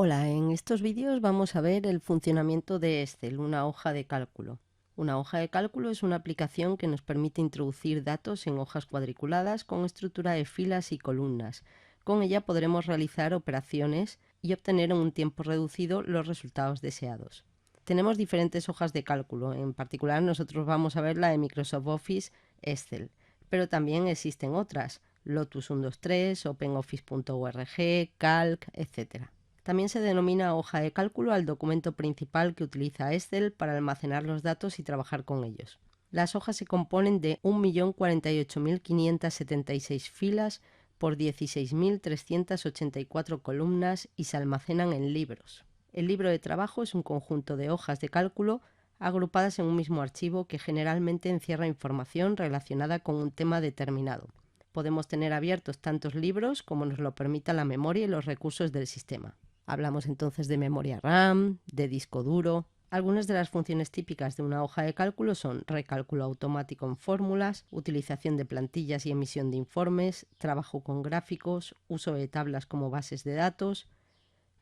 Hola, en estos vídeos vamos a ver el funcionamiento de Excel, una hoja de cálculo. Una hoja de cálculo es una aplicación que nos permite introducir datos en hojas cuadriculadas con estructura de filas y columnas. Con ella podremos realizar operaciones y obtener en un tiempo reducido los resultados deseados. Tenemos diferentes hojas de cálculo, en particular nosotros vamos a ver la de Microsoft Office Excel, pero también existen otras, Lotus 123, OpenOffice.org, Calc, etc. También se denomina hoja de cálculo al documento principal que utiliza Excel para almacenar los datos y trabajar con ellos. Las hojas se componen de 1.048.576 filas por 16.384 columnas y se almacenan en libros. El libro de trabajo es un conjunto de hojas de cálculo agrupadas en un mismo archivo que generalmente encierra información relacionada con un tema determinado. Podemos tener abiertos tantos libros como nos lo permita la memoria y los recursos del sistema. Hablamos entonces de memoria RAM, de disco duro. Algunas de las funciones típicas de una hoja de cálculo son recálculo automático en fórmulas, utilización de plantillas y emisión de informes, trabajo con gráficos, uso de tablas como bases de datos,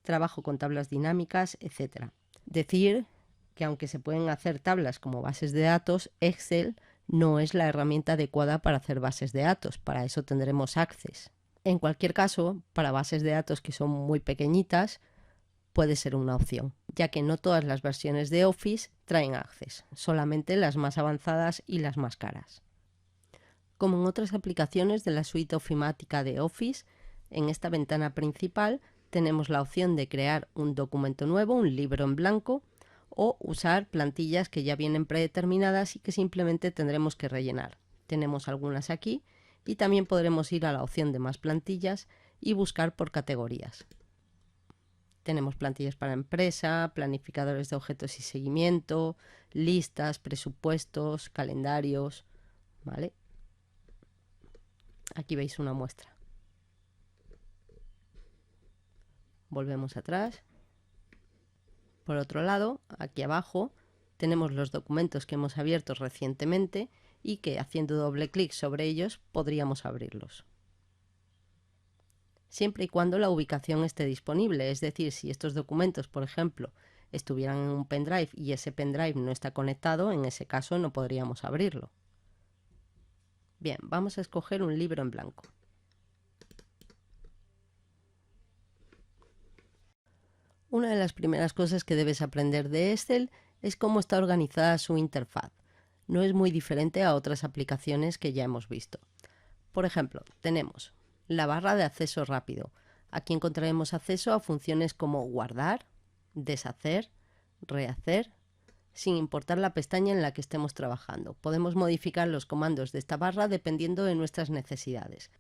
trabajo con tablas dinámicas, etc. Decir que aunque se pueden hacer tablas como bases de datos, Excel no es la herramienta adecuada para hacer bases de datos. Para eso tendremos Access. En cualquier caso, para bases de datos que son muy pequeñitas, puede ser una opción, ya que no todas las versiones de Office traen Access, solamente las más avanzadas y las más caras. Como en otras aplicaciones de la suite ofimática de Office, en esta ventana principal tenemos la opción de crear un documento nuevo, un libro en blanco, o usar plantillas que ya vienen predeterminadas y que simplemente tendremos que rellenar. Tenemos algunas aquí y también podremos ir a la opción de más plantillas y buscar por categorías. Tenemos plantillas para empresa, planificadores de objetos y seguimiento, listas, presupuestos, calendarios, ¿vale? Aquí veis una muestra. Volvemos atrás. Por otro lado, aquí abajo tenemos los documentos que hemos abierto recientemente y que haciendo doble clic sobre ellos podríamos abrirlos. Siempre y cuando la ubicación esté disponible, es decir, si estos documentos, por ejemplo, estuvieran en un pendrive y ese pendrive no está conectado, en ese caso no podríamos abrirlo. Bien, vamos a escoger un libro en blanco. Una de las primeras cosas que debes aprender de Excel es cómo está organizada su interfaz. No es muy diferente a otras aplicaciones que ya hemos visto. Por ejemplo, tenemos la barra de acceso rápido. Aquí encontraremos acceso a funciones como guardar, deshacer, rehacer, sin importar la pestaña en la que estemos trabajando. Podemos modificar los comandos de esta barra dependiendo de nuestras necesidades.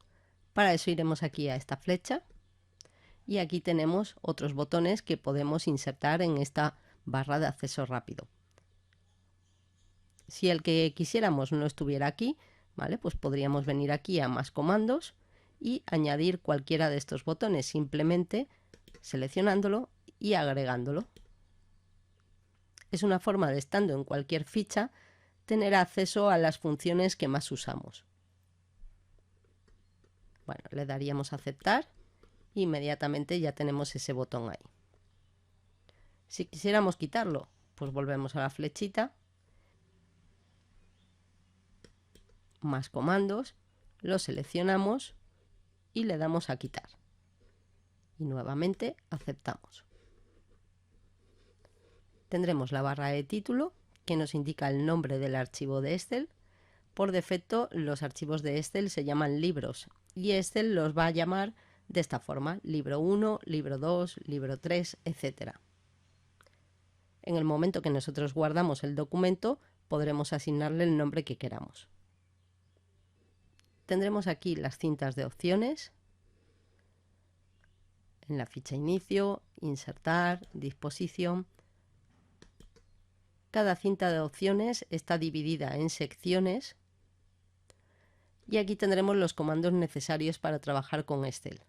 Para eso iremos aquí a esta flecha y aquí tenemos otros botones que podemos insertar en esta barra de acceso rápido. Si el que quisiéramos no estuviera aquí, ¿vale? Pues podríamos venir aquí a más comandos y añadir cualquiera de estos botones, simplemente seleccionándolo y agregándolo. Es una forma de, estando en cualquier ficha, tener acceso a las funciones que más usamos. Bueno, le daríamos a aceptar e inmediatamente ya tenemos ese botón ahí. Si quisiéramos quitarlo, pues volvemos a la flechita, más comandos, lo seleccionamos y le damos a quitar. Y nuevamente aceptamos. Tendremos la barra de título que nos indica el nombre del archivo de Excel. Por defecto los archivos de Excel se llaman libros y Excel los va a llamar de esta forma: libro 1, libro 2, libro 3, etc. En el momento que nosotros guardamos el documento podremos asignarle el nombre que queramos. Tendremos aquí las cintas de opciones. En la ficha inicio, insertar, disposición. Cada cinta de opciones está dividida en secciones y aquí tendremos los comandos necesarios para trabajar con Excel.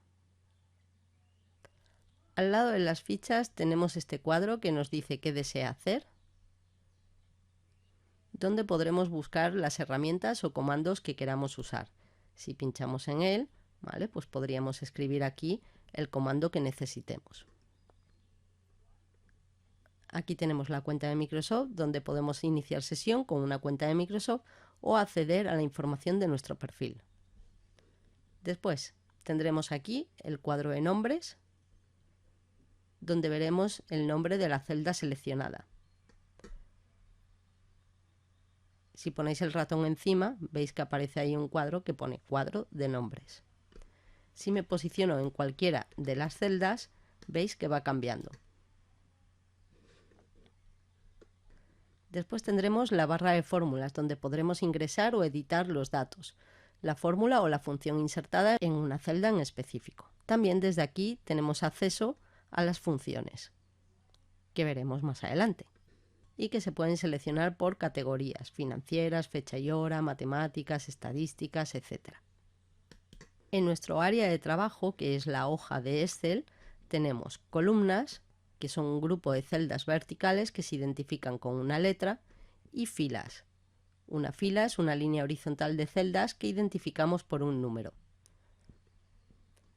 Al lado de las fichas tenemos este cuadro que nos dice qué desea hacer, donde podremos buscar las herramientas o comandos que queramos usar. Si pinchamos en él, ¿vale? Pues podríamos escribir aquí el comando que necesitemos. Aquí tenemos la cuenta de Microsoft, donde podemos iniciar sesión con una cuenta de Microsoft o acceder a la información de nuestro perfil. Después tendremos aquí el cuadro de nombres, donde veremos el nombre de la celda seleccionada. Si ponéis el ratón encima, veis que aparece ahí un cuadro que pone cuadro de nombres. Si me posiciono en cualquiera de las celdas, veis que va cambiando. Después tendremos la barra de fórmulas, donde podremos ingresar o editar los datos, la fórmula o la función insertada en una celda en específico. También desde aquí tenemos acceso a las funciones, que veremos más adelante, y que se pueden seleccionar por categorías: financieras, fecha y hora, matemáticas, estadísticas, etc. En nuestro área de trabajo, que es la hoja de Excel, tenemos columnas, que son un grupo de celdas verticales que se identifican con una letra, y filas. Una fila es una línea horizontal de celdas que identificamos por un número.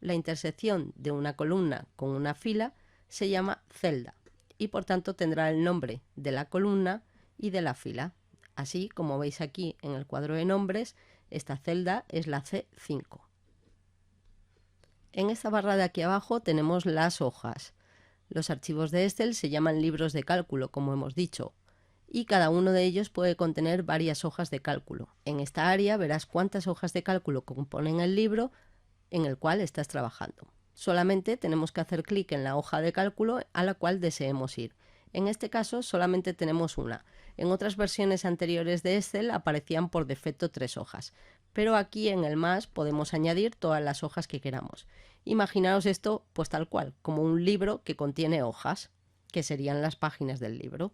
La intersección de una columna con una fila se llama celda y por tanto tendrá el nombre de la columna y de la fila. Así como veis aquí en el cuadro de nombres, esta celda es la C5. En esta barra de aquí abajo tenemos las hojas. Los archivos de Excel se llaman libros de cálculo, como hemos dicho, y cada uno de ellos puede contener varias hojas de cálculo. En esta área verás cuántas hojas de cálculo componen el libro en el cual estás trabajando. Solamente tenemos que hacer clic en la hoja de cálculo a la cual deseemos ir. En este caso solamente tenemos una. En otras versiones anteriores de Excel aparecían por defecto 3 hojas, pero aquí en el más podemos añadir todas las hojas que queramos. Imaginaos esto pues tal cual, como un libro que contiene hojas, que serían las páginas del libro.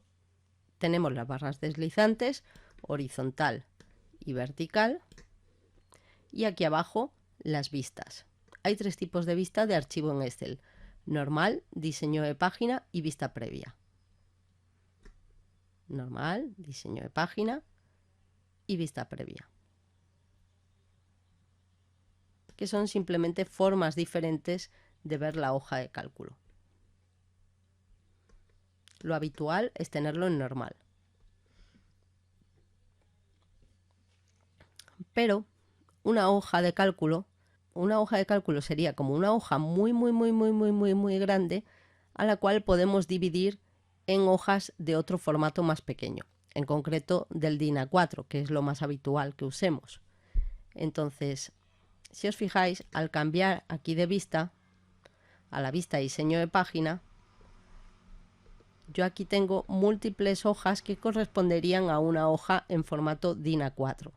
Tenemos las barras deslizantes, horizontal y vertical, y aquí abajo las vistas. Hay 3 tipos de vista de archivo en Excel: normal, diseño de página y vista previa. Normal, diseño de página y vista previa, que son simplemente formas diferentes de ver la hoja de cálculo. Lo habitual es tenerlo en normal. Pero una hoja de cálculo sería como una hoja muy grande, a la cual podemos dividir en hojas de otro formato más pequeño, en concreto del DIN A4, que es lo más habitual que usemos. Entonces, si os fijáis, al cambiar aquí de vista a la vista diseño de página, yo aquí tengo múltiples hojas que corresponderían a una hoja en formato DIN A4.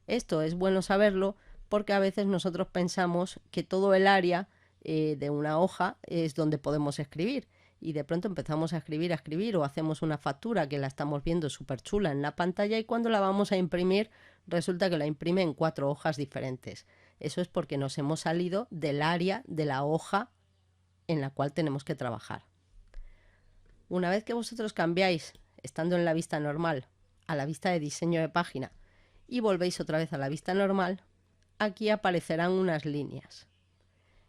Esto es bueno saberlo porque a veces nosotros pensamos que todo el área de una hoja es donde podemos escribir, y de pronto empezamos a escribir o hacemos una factura que la estamos viendo súper chula en la pantalla, y cuando la vamos a imprimir resulta que la imprime en 4 hojas diferentes. Eso es porque nos hemos salido del área de la hoja en la cual tenemos que trabajar. Una vez que vosotros cambiáis, estando en la vista normal, a la vista de diseño de página y volvéis otra vez a la vista normal, aquí aparecerán unas líneas.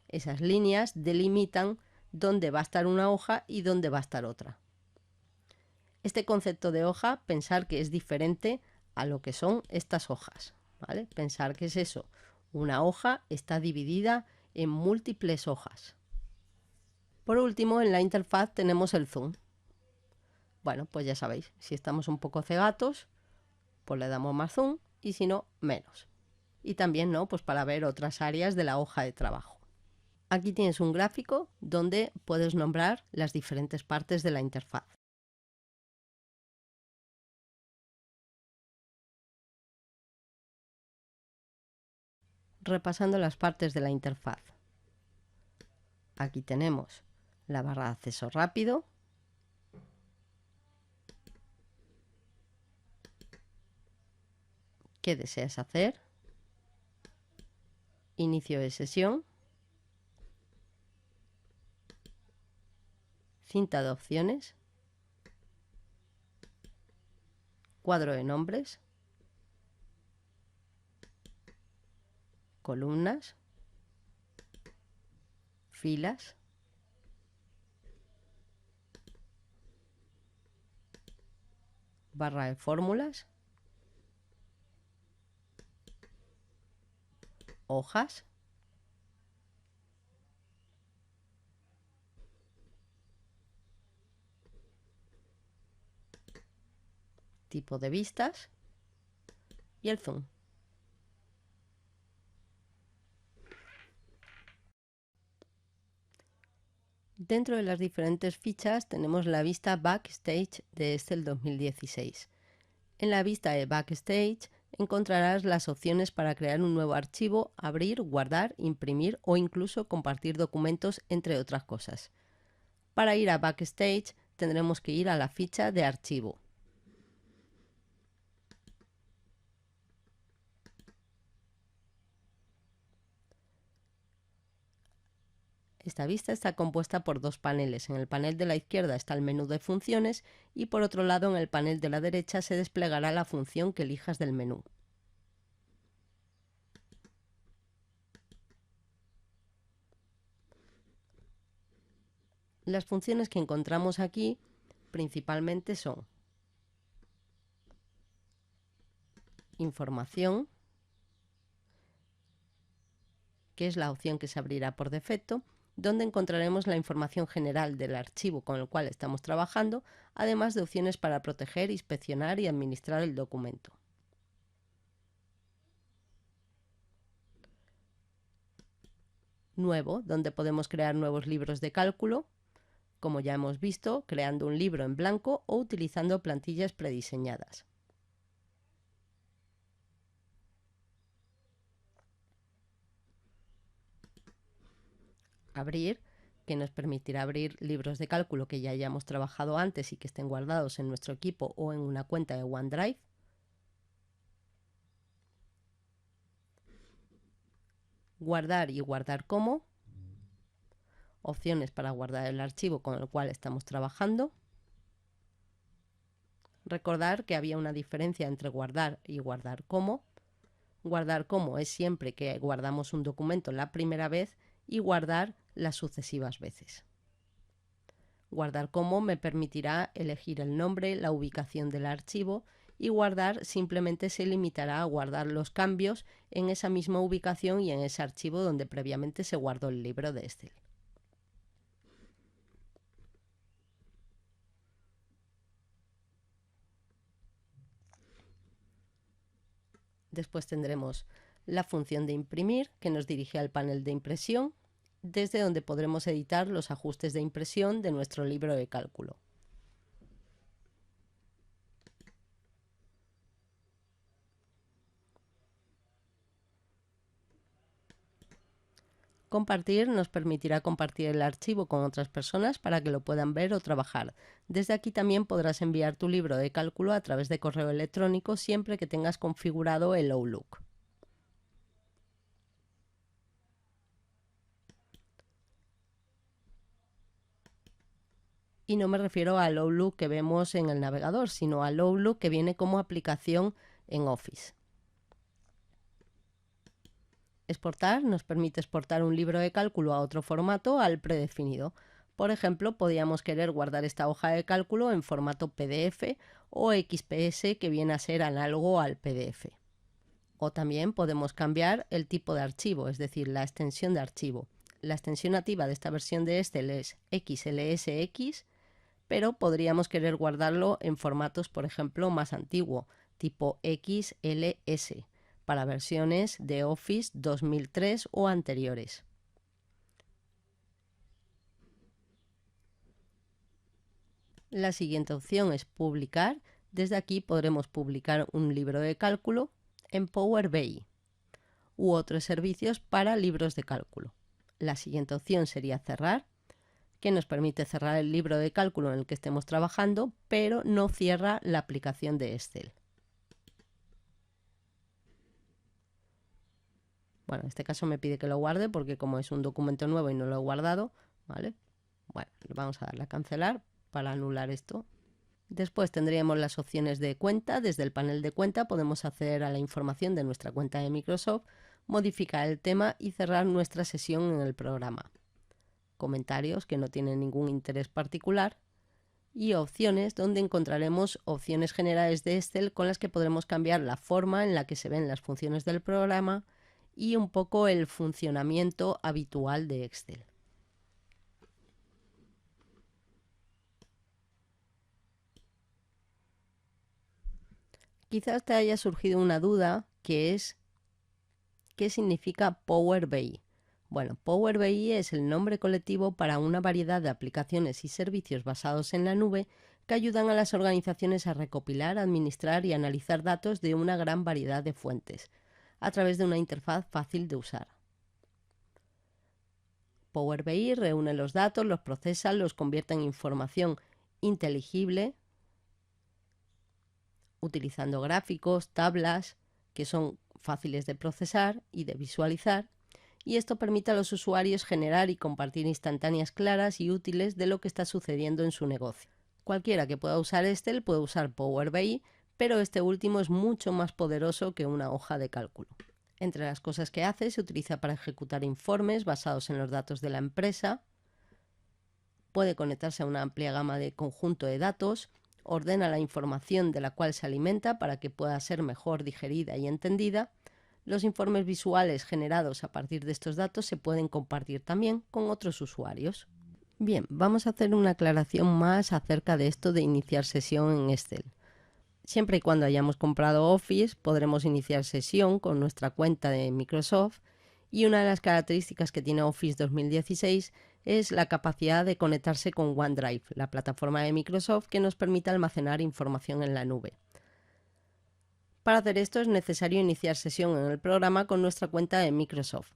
Esas líneas delimitan dónde va a estar una hoja y dónde va a estar otra. Este concepto de hoja, pensar que es diferente a lo que son estas hojas, ¿vale? Pensar que es eso. Una hoja está dividida en múltiples hojas. Por último, en la interfaz tenemos el zoom. Bueno, pues ya sabéis, si estamos un poco cegatos, pues le damos más zoom, y si no, menos. Y también, ¿no?, pues para ver otras áreas de la hoja de trabajo. Aquí tienes un gráfico donde puedes nombrar las diferentes partes de la interfaz. Repasando las partes de la interfaz. Aquí tenemos la barra de acceso rápido, qué deseas hacer, inicio de sesión, cinta de opciones, cuadro de nombres, columnas, filas, barra de fórmulas, hojas, tipo de vistas y el zoom. Dentro de las diferentes fichas tenemos la vista Backstage de Excel 2016. En la vista de Backstage encontrarás las opciones para crear un nuevo archivo, abrir, guardar, imprimir o incluso compartir documentos, entre otras cosas. Para ir a Backstage tendremos que ir a la ficha de archivo. Esta vista está compuesta por dos paneles. En el panel de la izquierda está el menú de funciones y por otro lado en el panel de la derecha se desplegará la función que elijas del menú. Las funciones que encontramos aquí principalmente son información, que es la opción que se abrirá por defecto, donde encontraremos la información general del archivo con el cual estamos trabajando, además de opciones para proteger, inspeccionar y administrar el documento. Nuevo, donde podemos crear nuevos libros de cálculo, como ya hemos visto, creando un libro en blanco o utilizando plantillas prediseñadas. Abrir, que nos permitirá abrir libros de cálculo que ya hayamos trabajado antes y que estén guardados en nuestro equipo o en una cuenta de OneDrive. Guardar y guardar como. Opciones para guardar el archivo con el cual estamos trabajando. Recordar que había una diferencia entre guardar y guardar como. Guardar como es siempre que guardamos un documento la primera vez y guardar las sucesivas veces. Guardar como me permitirá elegir el nombre, la ubicación del archivo, y guardar simplemente se limitará a guardar los cambios en esa misma ubicación y en ese archivo donde previamente se guardó el libro de Excel. Después tendremos la función de imprimir, que nos dirige al panel de impresión, desde donde podremos editar los ajustes de impresión de nuestro libro de cálculo. Compartir nos permitirá compartir el archivo con otras personas para que lo puedan ver o trabajar. Desde aquí también podrás enviar tu libro de cálculo a través de correo electrónico siempre que tengas configurado el Outlook. Y no me refiero al Outlook que vemos en el navegador, sino al Outlook que viene como aplicación en Office. Exportar nos permite exportar un libro de cálculo a otro formato al predefinido. Por ejemplo, podríamos querer guardar esta hoja de cálculo en formato PDF o XPS, que viene a ser análogo al PDF. O también podemos cambiar el tipo de archivo, es decir, la extensión de archivo. La extensión nativa de esta versión de Excel es XLSX, pero podríamos querer guardarlo en formatos, por ejemplo, más antiguo, tipo XLS, para versiones de Office 2003 o anteriores. La siguiente opción es publicar. Desde aquí podremos publicar un libro de cálculo en Power BI u otros servicios para libros de cálculo. La siguiente opción sería cerrar, que nos permite cerrar el libro de cálculo en el que estemos trabajando, pero no cierra la aplicación de Excel. Bueno, en este caso me pide que lo guarde porque como es un documento nuevo y no lo he guardado, ¿vale? Bueno, le vamos a darle a cancelar para anular esto. Después tendríamos las opciones de cuenta. Desde el panel de cuenta podemos acceder a la información de nuestra cuenta de Microsoft, modificar el tema y cerrar nuestra sesión en el programa. Comentarios que no tienen ningún interés particular. y opciones, donde encontraremos opciones generales de Excel con las que podremos cambiar la forma en la que se ven las funciones del programa y un poco el funcionamiento habitual de Excel. Quizás te haya surgido una duda, que es ¿qué significa Power BI? Bueno, Power BI es el nombre colectivo para una variedad de aplicaciones y servicios basados en la nube que ayudan a las organizaciones a recopilar, administrar y analizar datos de una gran variedad de fuentes, a través de una interfaz fácil de usar. Power BI reúne los datos, los procesa, los convierte en información inteligible, utilizando gráficos, tablas, que son fáciles de procesar y de visualizar, y esto permite a los usuarios generar y compartir instantáneas claras y útiles de lo que está sucediendo en su negocio. Cualquiera que pueda usar Excel puede usar Power BI, pero este último es mucho más poderoso que una hoja de cálculo. Entre las cosas que hace, se utiliza para ejecutar informes basados en los datos de la empresa, puede conectarse a una amplia gama de conjunto de datos, ordena la información de la cual se alimenta para que pueda ser mejor digerida y entendida. Los informes visuales generados a partir de estos datos se pueden compartir también con otros usuarios. Bien, vamos a hacer una aclaración más acerca de esto de iniciar sesión en Excel. Siempre y cuando hayamos comprado Office, podremos iniciar sesión con nuestra cuenta de Microsoft, y una de las características que tiene Office 2016 es la capacidad de conectarse con OneDrive, la plataforma de Microsoft que nos permite almacenar información en la nube. Para hacer esto es necesario iniciar sesión en el programa con nuestra cuenta de Microsoft.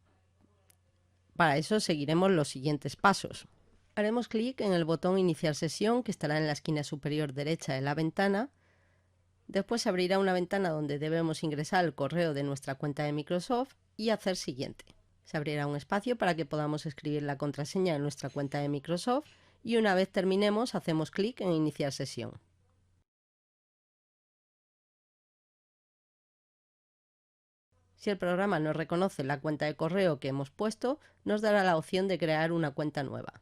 Para eso seguiremos los siguientes pasos. Haremos clic en el botón Iniciar sesión, que estará en la esquina superior derecha de la ventana. Después se abrirá una ventana donde debemos ingresar el correo de nuestra cuenta de Microsoft y hacer siguiente. Se abrirá un espacio para que podamos escribir la contraseña de nuestra cuenta de Microsoft y una vez terminemos hacemos clic en Iniciar sesión. Si el programa no reconoce la cuenta de correo que hemos puesto, nos dará la opción de crear una cuenta nueva.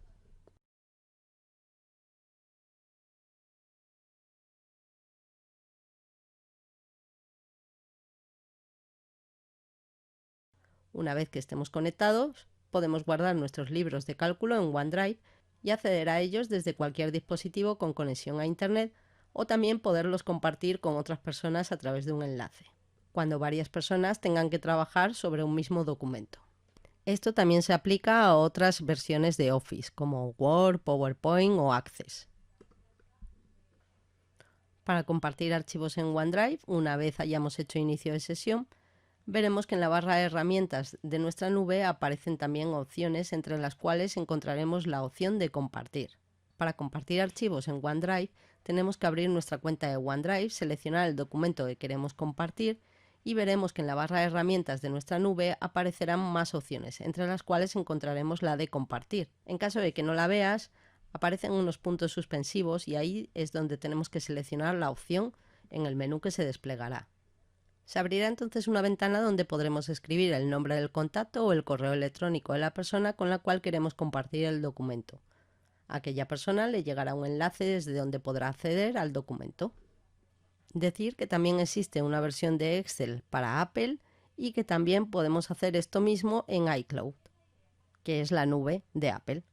Una vez que estemos conectados, podemos guardar nuestros libros de cálculo en OneDrive y acceder a ellos desde cualquier dispositivo con conexión a Internet, o también poderlos compartir con otras personas a través de un enlace, cuando varias personas tengan que trabajar sobre un mismo documento. Esto también se aplica a otras versiones de Office, como Word, PowerPoint o Access. Para compartir archivos en OneDrive, una vez hayamos hecho inicio de sesión, veremos que en la barra de herramientas de nuestra nube aparecen también opciones, entre las cuales encontraremos la opción de compartir. Para compartir archivos en OneDrive, tenemos que abrir nuestra cuenta de OneDrive, seleccionar el documento que queremos compartir y veremos que en la barra de herramientas de nuestra nube aparecerán más opciones, entre las cuales encontraremos la de compartir. En caso de que no la veas, aparecen unos puntos suspensivos y ahí es donde tenemos que seleccionar la opción en el menú que se desplegará. Se abrirá entonces una ventana donde podremos escribir el nombre del contacto o el correo electrónico de la persona con la cual queremos compartir el documento. A aquella persona le llegará un enlace desde donde podrá acceder al documento. Decir que también existe una versión de Excel para Apple y que también podemos hacer esto mismo en iCloud, que es la nube de Apple.